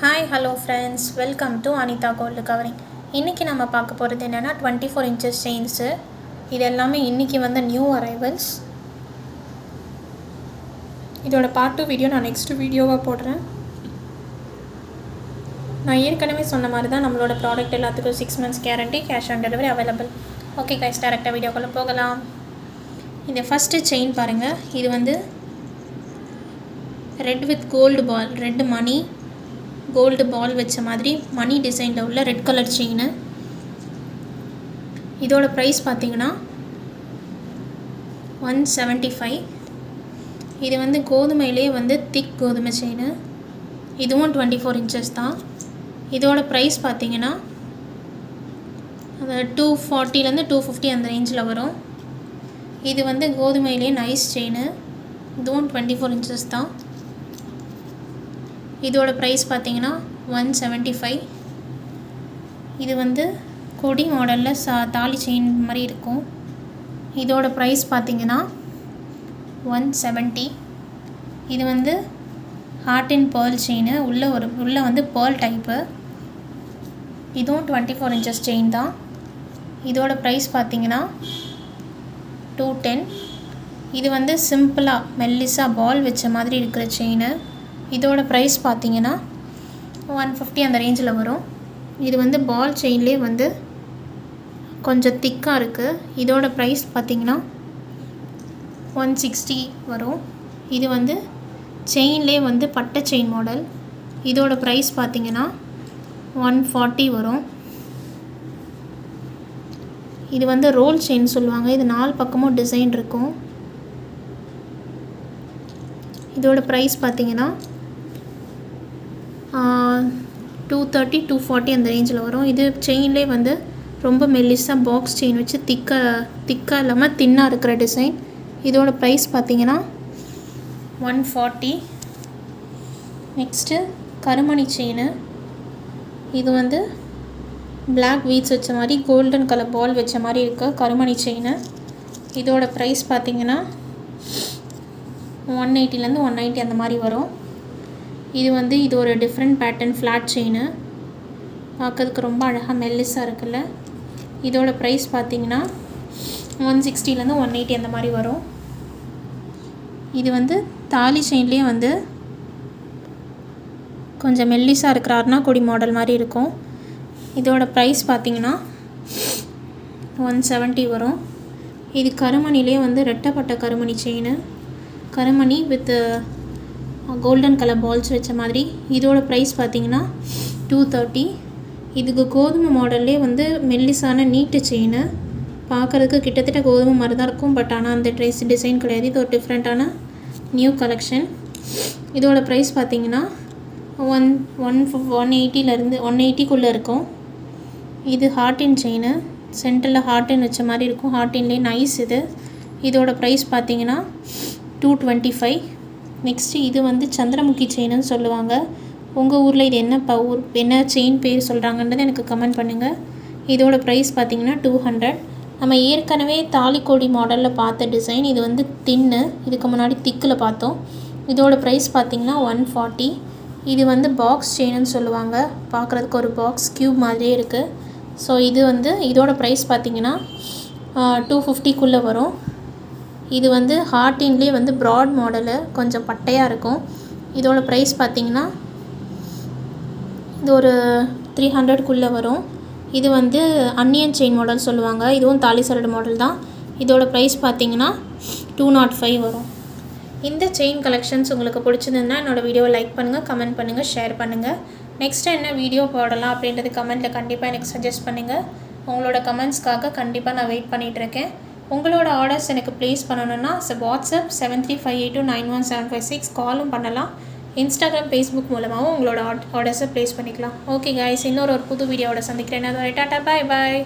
Hi hello friends, welcome to Anitha gold covering. இன்றைக்கி நம்ம பார்க்க போகிறது என்னென்னா 24 இன்ச்சஸ் செயின்ஸு. இது எல்லாமே இன்றைக்கி வந்த நியூ அரைவல்ஸ். இதோட பார்ட் 2 வீடியோ நான் நெக்ஸ்ட் வீடியோவாக போடுறேன். நான் ஏற்கனவே சொன்ன மாதிரி தான் நம்மளோட ப்ராடக்ட் எல்லாத்துக்கும் 6 months guarantee, cash on delivery available. Okay guys, டேரெக்டாக வீடியோக்குள்ளே போகலாம். இந்த ஃபஸ்ட்டு செயின் பாருங்கள். இது வந்து red with gold ball, red மணி கோல்டு பால் வச்ச மாதிரி மணி டிசைனில் உள்ள ரெட் கலர் செயின். இதோட ப்ரைஸ் பார்த்தீங்கன்னா 175. இது வந்து கோதுமையிலே வந்து திக் கோதுமை செயின். இதுவும் 24 இன்ச்சஸ் தான். இதோட ப்ரைஸ் பார்த்தீங்கன்னா 240லேருந்து 250 அந்த ரேஞ்சில் வரும். இது வந்து கோதுமையிலே நைஸ் செயின். இதுவும் 24 இன்ச்சஸ் தான். இதோட ப்ரைஸ் பார்த்தீங்கன்னா 175. இது வந்து கொடி மாடலில் தாலி செயின் மாதிரி இருக்கும். இதோட ப்ரைஸ் பார்த்தீங்கன்னா 170. இது வந்து ஹார்ட் அண்ட் பேர்ல் செயின். உள்ளே வந்து பேர்ல் டைப்பு. இதுவும் 24 இன்ச்சஸ் செயின் தான். இதோட ப்ரைஸ் பார்த்தீங்கன்னா 210. இது வந்து சிம்பிளாக மெல்லிஸாக பால் வச்ச மாதிரி இருக்கிற செயின். இதோட ப்ரைஸ் பார்த்தீங்கன்னா 150 அந்த ரேஞ்சில் வரும். இது வந்து பால் செயின்லேயே வந்து கொஞ்சம் திக்காக இருக்குது. இதோட ப்ரைஸ் பார்த்தீங்கன்னா 160 வரும். இது வந்து செயின்லேயே வந்து பட்டை செயின் மாடல். இதோட ப்ரைஸ் பார்த்தீங்கன்னா 140 வரும். இது வந்து ரோல் செயின் சொல்லுவாங்க. இது 4 பக்கமும் டிசைன் இருக்கும். இதோட ப்ரைஸ் பார்த்தீங்கன்னா 230 240 அந்த ரேஞ்சில் வரும். இது செயின்லேயே வந்து ரொம்ப மெல்லிஸாக பாக்ஸ் செயின் வச்சு திக்காக இல்லாமல் தின்னாக இருக்கிற டிசைன். இதோட ப்ரைஸ் பார்த்தீங்கன்னா 140. நெக்ஸ்ட்டு கருமணி செயின். இது வந்து பிளாக் வீட்ஸ் வச்ச மாதிரி கோல்டன் கலர் பால் வச்ச மாதிரி இருக்க கருமணி செயின். இதோட ப்ரைஸ் பார்த்தீங்கன்னா 180லேருந்து 190 அந்த மாதிரி வரும். இது ஒரு டிஃப்ரெண்ட் பேட்டர்ன் ஃப்ளாட் செயின். பார்க்கறதுக்கு ரொம்ப அழகாக மெல்லிஸாக இருக்குல்ல. இதோட ப்ரைஸ் பார்த்தீங்கன்னா 160லேருந்து 180 அந்த மாதிரி வரும். இது வந்து தாலி செயின்லேயே வந்து கொஞ்சம் மெல்லிஸாக இருக்கிற அருணாக்கொடி மாடல் மாதிரி இருக்கும். இதோட ப்ரைஸ் பார்த்தீங்கன்னா 170 வரும். இது கருமணிலே வந்து ரெட்டப்பட்ட கருமணி செயின். கருமணி வித் கோல்டன் கலர் பால்ஸ் வச்ச மாதிரி. இதோட ப்ரைஸ் பார்த்தீங்கன்னா 230. இதுக்கு கோதுமை மாடல்லே வந்து மெல்லிஸான நீட்டு செயின். பார்க்குறதுக்கு கிட்டத்தட்ட கோதுமை மாதிரி தான் இருக்கும். பட் ஆனால் அந்த டிசைன் கிடையாது. இது ஒரு டிஃப்ரெண்ட்டான நியூ கலெக்ஷன். இதோட ப்ரைஸ் பார்த்தீங்கன்னா 180லேருந்து 180க்குள்ளே இருக்கும். இது ஹார்டின் செயின். சென்டரில் ஹார்டின் வச்ச மாதிரி இருக்கும். ஹார்டின்லேயே நைஸ் இது. இதோட ப்ரைஸ் பார்த்தீங்கன்னா 225. நெக்ஸ்ட்டு இது வந்து சந்திரமுகி செயின்னு சொல்லுவாங்க. உங்கள் ஊரில் இது என்ன செயின் பேர் சொல்கிறாங்கன்றது எனக்கு கமெண்ட் பண்ணுங்கள். இதோட ப்ரைஸ் பார்த்தீங்கன்னா 200. நம்ம ஏற்கனவே தாலிக்கோடி மாடலில் பார்த்த டிசைன். இது வந்து தின்னு, இதுக்கு முன்னாடி திக்கில் பார்த்தோம். இதோட ப்ரைஸ் பார்த்தீங்கன்னா 140. இது வந்து பாக்ஸ் செயின்னு சொல்லுவாங்க. பார்க்குறதுக்கு ஒரு பாக்ஸ் க்யூப் மாதிரியே இருக்குது. ஸோ இது வந்து இதோட ப்ரைஸ் பார்த்தீங்கன்னா 250க்குள்ளே வரும். இது வந்து ஹார்டின்லேயே வந்து ப்ராட் மாடலு, கொஞ்சம் பட்டையாக இருக்கும். இதோட ப்ரைஸ் பார்த்தீங்கன்னா இது ஒரு 300க்குள்ளே வரும். இது வந்து அன்னியன் செயின் மாடல் சொல்லுவாங்க. இதுவும் தாலி சரடு மாடல் தான். இதோட ப்ரைஸ் பார்த்தீங்கன்னா 205 வரும். இந்த செயின் கலெக்ஷன்ஸ் உங்களுக்கு பிடிச்சிருந்ததுன்னா என்னோடய வீடியோவை லைக் பண்ணுங்கள், கமெண்ட் பண்ணுங்கள், ஷேர் பண்ணுங்கள். நெக்ஸ்ட்டு என்ன வீடியோ போடலாம் அப்படின்றது கமெண்ட்டில் கண்டிப்பாக எனக்கு சஜஸ்ட் பண்ணுங்கள். உங்களோட கமெண்ட்ஸ்க்காக கண்டிப்பாக நான் வெயிட் பண்ணிகிட்ருக்கேன். உங்களோட ஆர்டர்ஸ் எனக்கு ப்ளேஸ் பண்ணணுன்னா வாட்ஸ்அப் 7358291756 காலும் பண்ணலாம். இன்ஸ்டாகிராம், ஃபேஸ்புக் மூலமாகவும் உங்களோட ஆர்டர்ஸை ப்ளேஸ் பண்ணிக்கலாம். ஓகே கைஸ், இன்னொரு புது வீடியோவோட சந்திக்கிறேன். டாட்டா, பாய் பாய்.